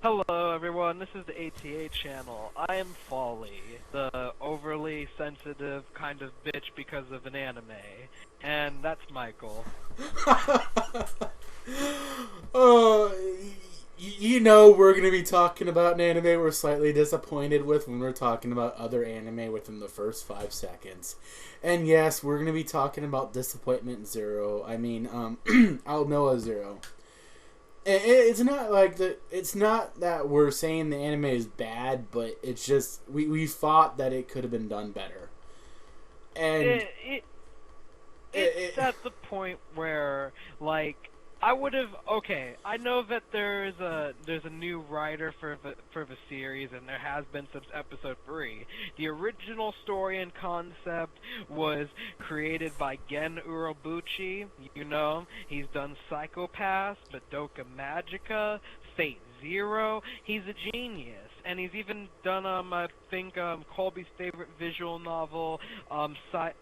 Hello everyone, this is the ATA channel. I am Folly, the overly sensitive kind of bitch because of an anime. And that's Michael. Oh, you know we're going to be talking about an anime we're slightly disappointed with when we're talking about other anime within the first 5 seconds. And yes, we're going to be talking about Disappointment Zero. Aldnoah Zero. It's not like the. It's not that we're saying the anime is bad, but it's just we thought that it could have been done better. And It, it, it, it's at the point where, like, I would have, okay, I know that there's a new writer for the series, and there has been since episode 3. The original story and concept was created by Gen Urobuchi. You know, he's done Psychopaths, Madoka Magica, Fate Zero. He's a genius. And he's even done, I think, Colby's favorite visual novel, Song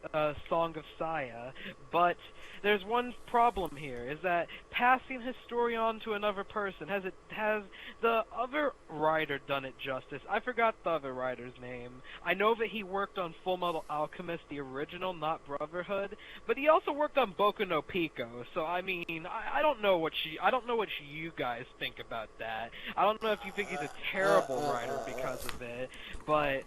of Saya. But there's one problem here, is that passing his story on to another person, has the other writer done it justice? I forgot the other writer's name. I know that he worked on Full Metal Alchemist, the original, not Brotherhood, but he also worked on Boku no Pico. So I mean, I don't know what you guys think about that. I don't know if you think he's a terrible writer because of it, but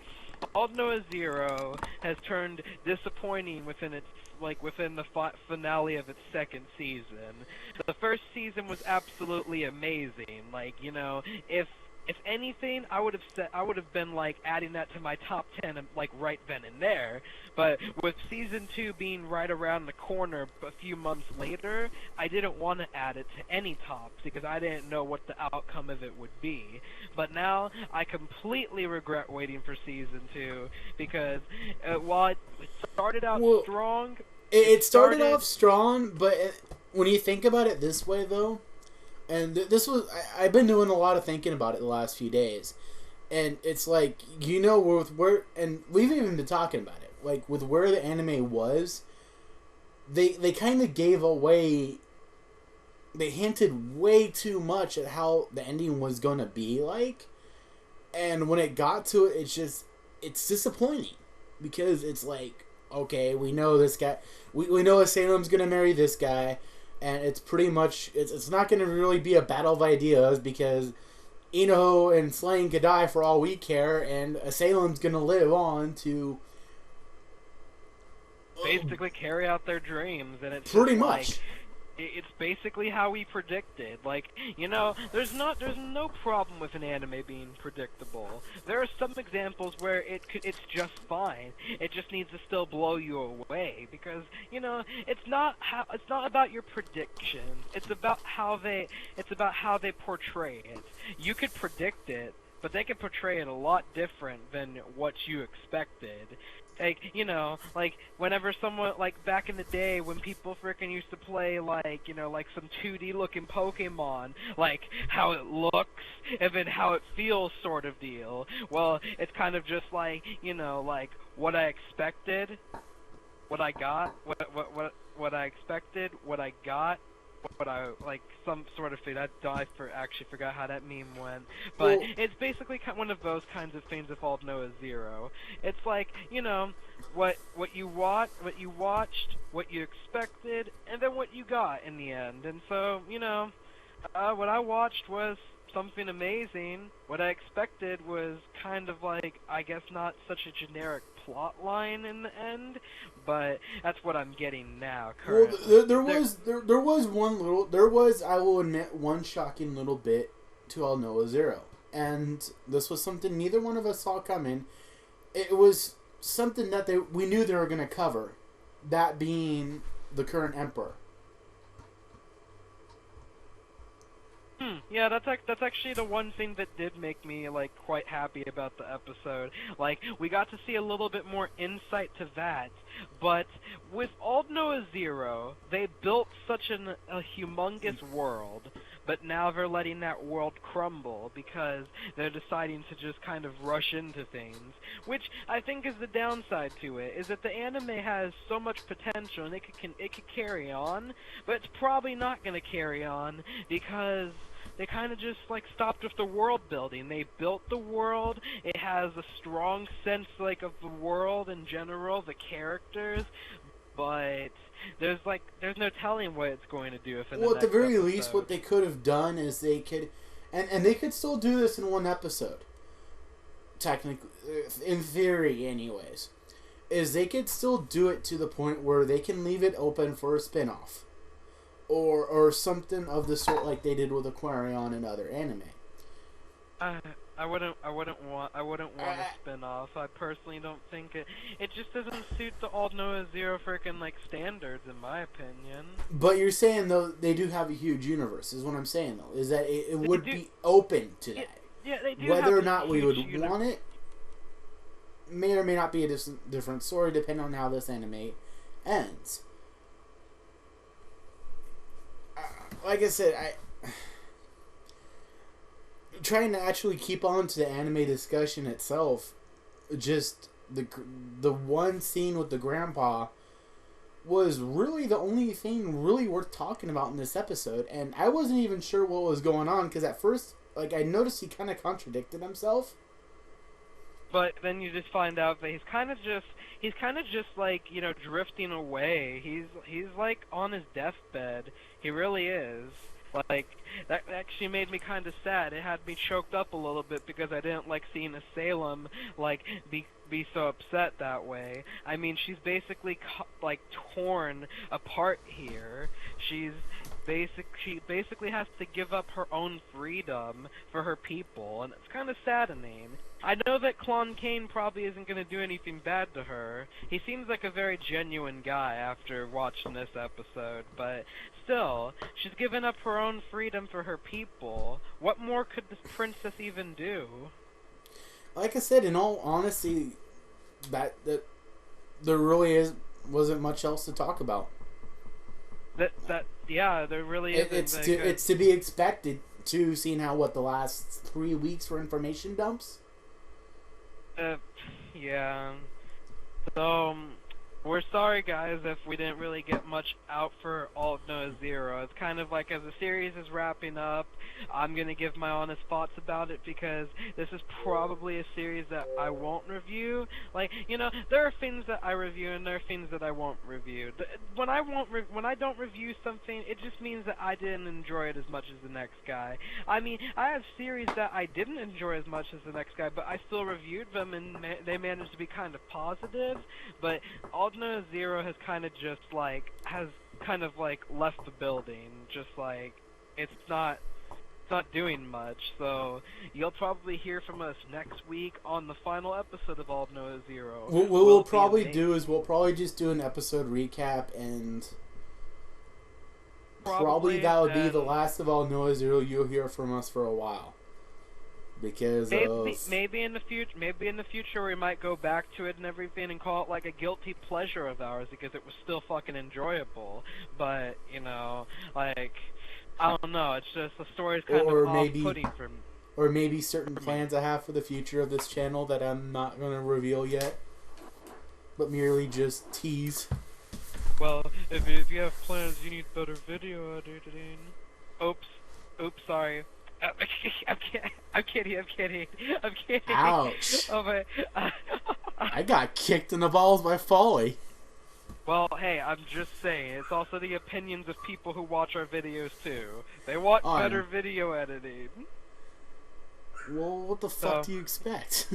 Aldnoah Zero has turned disappointing within the finale of its second season. The first season was absolutely amazing. Like, you know, if anything, I would have been like adding that to my top 10 like right then and there. But with season 2 being right around the corner a few months later, I didn't want to add it to any tops because I didn't know what the outcome of it would be. But now I completely regret waiting for season 2 because while it started out well, strong, it started off strong, but when you think about it this way, though, and this was I've been doing a lot of thinking about it the last few days, and it's like, you know, with where, and we've even been talking about it, like with where the anime was, they kind of gave away. They hinted way too much at how the ending was gonna be like, and when it got to it, it's disappointing because it's like, okay, we know this guy, we know Salem's gonna marry this guy, and it's pretty much it's not gonna really be a battle of ideas because Ino and Slane could die for all we care, and Salem's gonna live on to basically carry out their dreams, and it's pretty just like much. it's basically how we predicted. Like, you know, there's no problem with an anime being predictable. There are some examples where it's just fine. It just needs to still blow you away because, you know, it's not about your prediction. It's about how they portray it. You could predict it, but they can portray it a lot different than what you expected. Like, you know, like, whenever someone, like, back in the day when people frickin' used to play, like, you know, like, some 2D looking Pokemon, like, how it looks, and then how it feels sort of deal. Well, it's kind of just like, you know, like, what I expected, what I got, what I expected, what I got, what I, like, some sort of thing. Actually forgot how that meme went. But Well, it's basically one of those kinds of things if all Noah Zero. It's like, you know, what you watched, what you expected, and then what you got in the end. And so, you know, what I watched was something amazing. What I expected was kind of like, I guess, not such a generic plot line in the end, but that's what I'm getting now well, currently. there was one little, there was, I will admit, one shocking little bit to All Noah Zero, and this was something neither one of us saw coming. It was something that we knew they were going to cover, that being the current emperor. Yeah, that's actually the one thing that did make me, like, quite happy about the episode. Like, we got to see a little bit more insight to that, but with Old Noah Zero, they built such a humongous world, but now they're letting that world crumble because they're deciding to just kind of rush into things, which I think is the downside to it, is that the anime has so much potential and it could carry on, but it's probably not going to carry on because they kind of just like stopped with the world building. They built the world. It has a strong sense like of the world in general, the characters, but there's no telling what it's going to do if in the Well, at the next very episode. least, what they could have done is they could, and they could still do this in one episode. Technically, in theory, anyways, is they could still do it to the point where they can leave it open for a spin-off. Or something of the sort like they did with Aquarion and other anime. I wouldn't want a spin-off. I personally don't think it just doesn't suit the Aldnoah Zero freaking like standards in my opinion. But you're saying though they do have a huge universe is what I'm saying though. Is that it would be open to that. Yeah, they do. Whether have or not we would universe. want it may or may not be a different story depending on how this anime ends. Like I said, trying to actually keep on to the anime discussion itself, just the one scene with the grandpa was really the only thing really worth talking about in this episode, and I wasn't even sure what was going on because at first, like, I noticed he kind of contradicted himself. But then you just find out that he's kind of just like, you know, drifting away. He's like on his deathbed. He really is. Like, that actually made me kind of sad. It had me choked up a little bit because I didn't like seeing Salem like be so upset that way. I mean, she's basically like torn apart here. She basically has to give up her own freedom for her people, and it's kind of saddening. I know that Klon Kane probably isn't going to do anything bad to her. He seems like a very genuine guy after watching this episode, but still, she's given up her own freedom for her people. What more could this princess even do? Like I said, in all honesty, that there really wasn't much else to talk about. Yeah, there really isn't. It's to be expected to, seeing how the last 3 weeks for information dumps. Yeah. So, we're sorry guys if we didn't really get much out for Aldnoah Zero. It's kind of like as the series is wrapping up, I'm gonna give my honest thoughts about it because this is probably a series that I won't review. Like, you know, there are things that I review and there are things that I won't review. When I don't review something, it just means that I didn't enjoy it as much as the next guy. I mean, I have series that I didn't enjoy as much as the next guy, but I still reviewed them and they managed to be kind of positive. But Aldnoah Zero has kind of left the building. Just like it's not doing much. So you'll probably hear from us next week on the final episode of Aldnoah Zero. What we'll probably do is we'll probably just do an episode recap, and probably that would be the last of Aldnoah Zero you'll hear from us for a while. Because maybe in the future we might go back to it and everything and call it like a guilty pleasure of ours because it was still fucking enjoyable. But you know, like I don't know, it's just the story's kind of off-putting for me. Or maybe certain plans I have for the future of this channel that I'm not gonna reveal yet, but merely just tease. Well, if you have plans, you need better video editing. Oops, sorry. I'm kidding. Ouch. Oh my. I got kicked in the balls by Folly. Well, hey, I'm just saying, it's also the opinions of people who watch our videos too. They want better video editing. Well, what the fuck do you expect?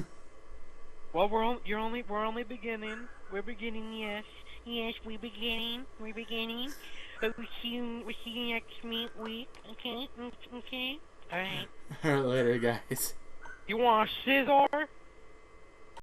Well, we're only beginning. We're beginning, yes. Yes, we're beginning. But we'll see you next week, okay? Okay? Alright. Later, guys. You want a scissor?